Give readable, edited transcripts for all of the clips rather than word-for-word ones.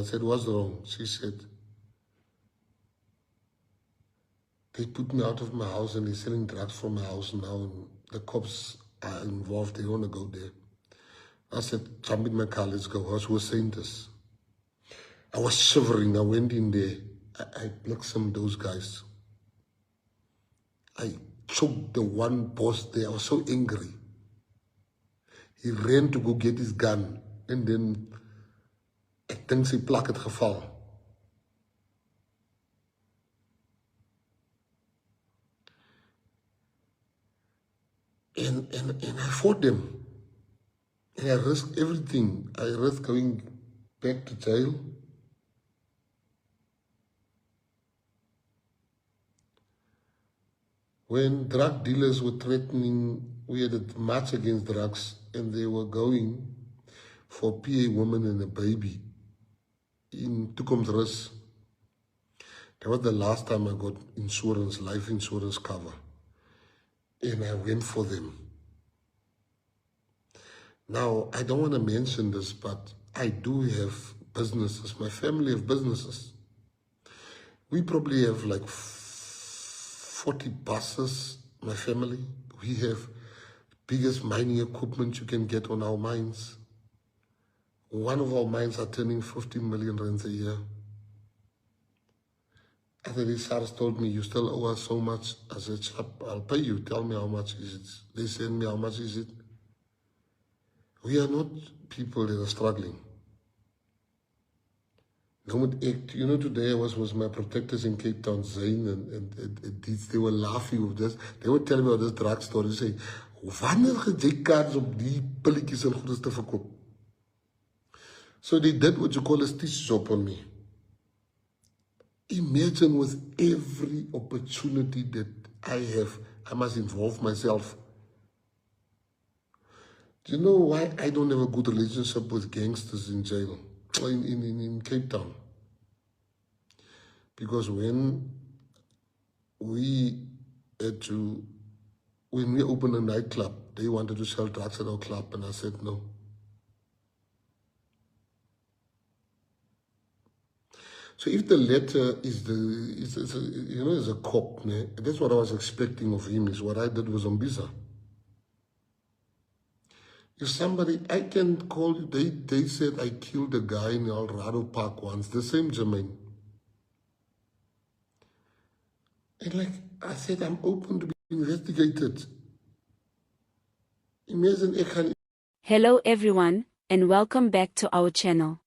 I said, what's wrong? She said, they put me out of my house and they're selling drugs from my house now. And the cops are involved. They want to go there. I said, jump in my car, let's go. I was saying this. I was shivering. I went in there. I plucked some of those guys. I choked the one boss there. I was so angry. He ran to go get his gun. And then, I think sy plak het geval. And I fought them. And I risked everything. I risked going back to jail. When drug dealers were threatening, we had a march against drugs, and they were going for PA woman and a baby in Toekomsrus. That was the last time I got insurance, life insurance cover. And I went for them. Now, I don't want to mention this, but I do have businesses. My family have businesses. We probably have like 40 buses, my family. We have biggest mining equipment you can get on our mines. One of our mines are turning 15 million rands a year. After this, SARS told me, you still owe us so much. I said, I'll pay you. Tell me how much is it. They send me how much is it. We are not people that are struggling. You know, today was my protectors in Cape Town, Zane and they were laughing with this. They were telling me about this drug story. They say, wanneer het jy kans op die pilletjies en goedes te verkoop? So they did what you call a stitch job on me. Imagine with every opportunity that I have, I must involve myself. Do you know why I don't have a good relationship with gangsters in jail, in Cape Town? Because when we opened a nightclub, they wanted to sell drugs at our club, and I said no. So if the letter is a cop, that's what I was expecting of him, is what I did with Zombisa. If somebody, I can call you, they said I killed a guy in Alrado Park once, the same Jermaine. And like I said, I'm open to be investigated. Imagine. Hello everyone, and welcome back to our channel.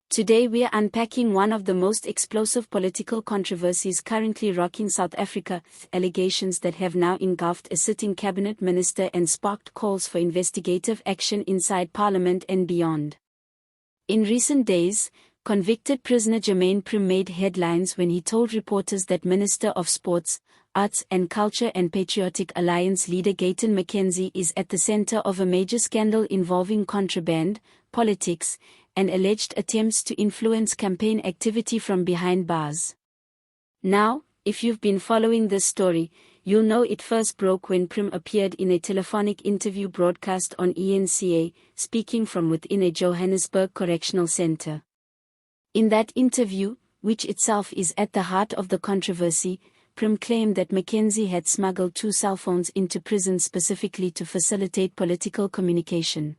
Today we are unpacking one of the most explosive political controversies currently rocking South Africa, allegations that have now engulfed a sitting cabinet minister and sparked calls for investigative action inside Parliament and beyond. In recent days, convicted prisoner Jermaine Prim made headlines when he told reporters that Minister of Sports, Arts and Culture and Patriotic Alliance leader Gayton McKenzie is at the center of a major scandal involving contraband, politics, and alleged attempts to influence campaign activity from behind bars. Now, if you've been following this story, you'll know it first broke when Prim appeared in a telephonic interview broadcast on ENCA, speaking from within a Johannesburg correctional center. In that interview, which itself is at the heart of the controversy, Prim claimed that McKenzie had smuggled 2 cell phones into prison specifically to facilitate political communication.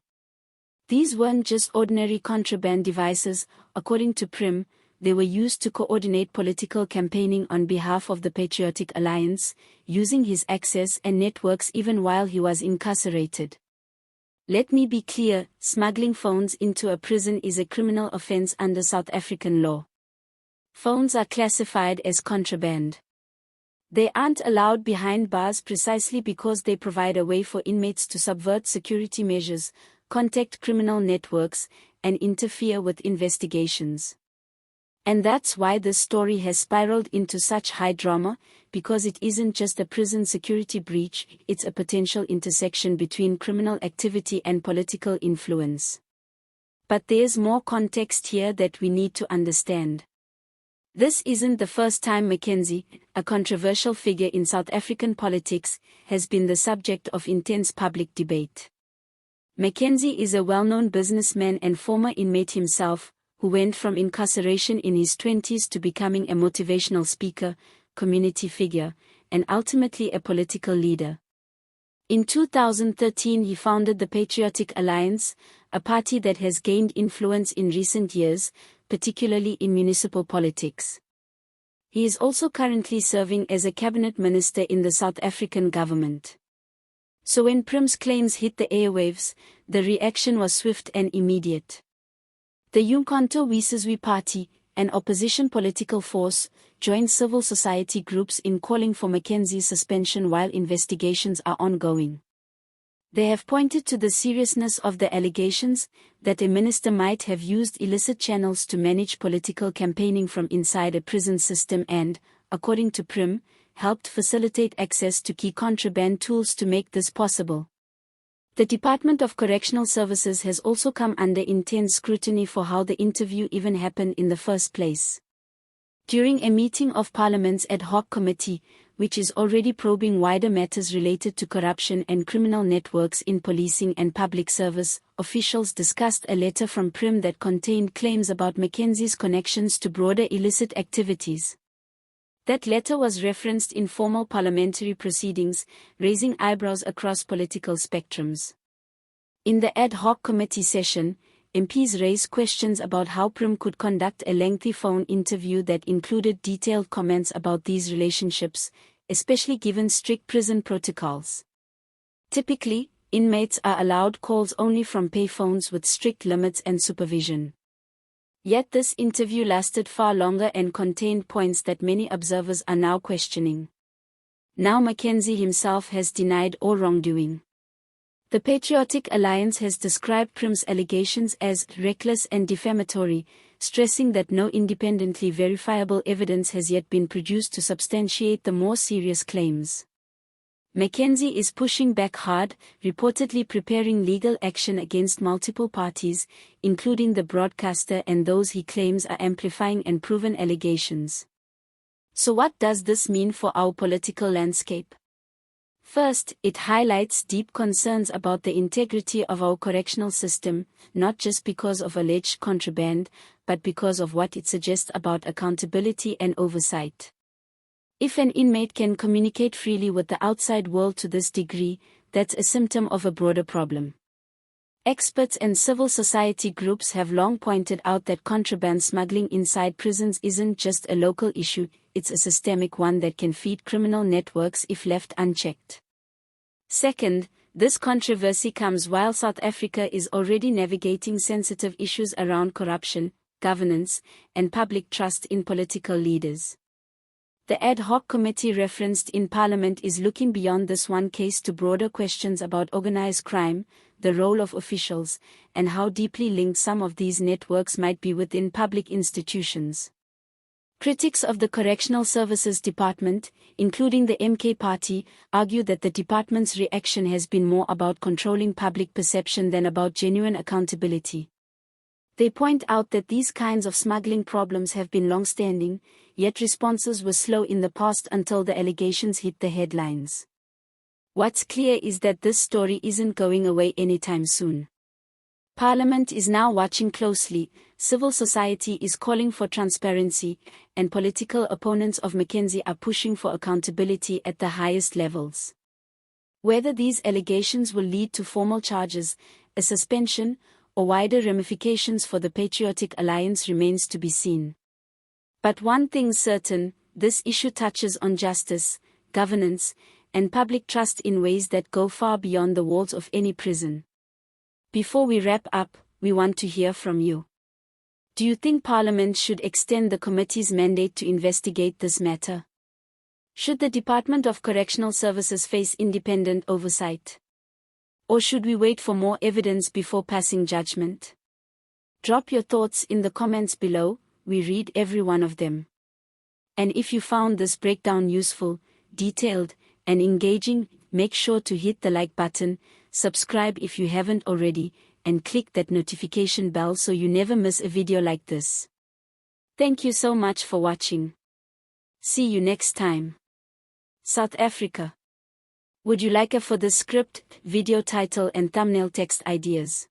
These weren't just ordinary contraband devices. According to Prim, they were used to coordinate political campaigning on behalf of the Patriotic Alliance, using his access and networks even while he was incarcerated. Let me be clear, smuggling phones into a prison is a criminal offense under South African law. Phones are classified as contraband. They aren't allowed behind bars precisely because they provide a way for inmates to subvert security measures, contact criminal networks, and interfere with investigations. And that's why this story has spiraled into such high drama, because it isn't just a prison security breach, it's a potential intersection between criminal activity and political influence. But there's more context here that we need to understand. This isn't the first time McKenzie, a controversial figure in South African politics, has been the subject of intense public debate. McKenzie is a well-known businessman and former inmate himself, who went from incarceration in his 20s to becoming a motivational speaker, community figure, and ultimately a political leader. In 2013 he founded the Patriotic Alliance, a party that has gained influence in recent years, particularly in municipal politics. He is also currently serving as a cabinet minister in the South African government. So when Prim's claims hit the airwaves, the reaction was swift and immediate. The Umkhonto we Sizwe Party, an opposition political force, joined civil society groups in calling for McKenzie's suspension while investigations are ongoing. They have pointed to the seriousness of the allegations that a minister might have used illicit channels to manage political campaigning from inside a prison system and, according to Prim, helped facilitate access to key contraband tools to make this possible. The Department of Correctional Services has also come under intense scrutiny for how the interview even happened in the first place. During a meeting of Parliament's ad hoc committee, which is already probing wider matters related to corruption and criminal networks in policing and public service, officials discussed a letter from Prim that contained claims about McKenzie's connections to broader illicit activities. That letter was referenced in formal parliamentary proceedings, raising eyebrows across political spectrums. In the ad hoc committee session, MPs raised questions about how Prim could conduct a lengthy phone interview that included detailed comments about these relationships, especially given strict prison protocols. Typically, inmates are allowed calls only from payphones with strict limits and supervision. Yet this interview lasted far longer and contained points that many observers are now questioning. Now McKenzie himself has denied all wrongdoing. The Patriotic Alliance has described Prim's allegations as reckless and defamatory, stressing that no independently verifiable evidence has yet been produced to substantiate the more serious claims. McKenzie is pushing back hard, reportedly preparing legal action against multiple parties, including the broadcaster and those he claims are amplifying unproven allegations. So what does this mean for our political landscape? First, it highlights deep concerns about the integrity of our correctional system, not just because of alleged contraband, but because of what it suggests about accountability and oversight. If an inmate can communicate freely with the outside world to this degree, that's a symptom of a broader problem. Experts and civil society groups have long pointed out that contraband smuggling inside prisons isn't just a local issue, it's a systemic one that can feed criminal networks if left unchecked. Second, this controversy comes while South Africa is already navigating sensitive issues around corruption, governance, and public trust in political leaders. The ad hoc committee referenced in Parliament is looking beyond this one case to broader questions about organized crime, the role of officials, and how deeply linked some of these networks might be within public institutions. Critics of the Correctional Services Department, including the MK Party, argue that the department's reaction has been more about controlling public perception than about genuine accountability. They point out that these kinds of smuggling problems have been long-standing, yet responses were slow in the past until the allegations hit the headlines. What's clear is that this story isn't going away anytime soon. Parliament is now watching closely, civil society is calling for transparency, and political opponents of McKenzie are pushing for accountability at the highest levels. Whether these allegations will lead to formal charges, a suspension, or wider ramifications for the Patriotic Alliance remains to be seen. But one thing's certain, this issue touches on justice, governance, and public trust in ways that go far beyond the walls of any prison. Before we wrap up, we want to hear from you. Do you think Parliament should extend the committee's mandate to investigate this matter? Should the Department of Correctional Services face independent oversight? Or should we wait for more evidence before passing judgment? Drop your thoughts in the comments below, we read every one of them. And if you found this breakdown useful, detailed, and engaging, make sure to hit the like button, subscribe if you haven't already, and click that notification bell so you never miss a video like this. Thank you so much for watching. See you next time. South Africa. Would you like a for the script, video title and thumbnail text ideas?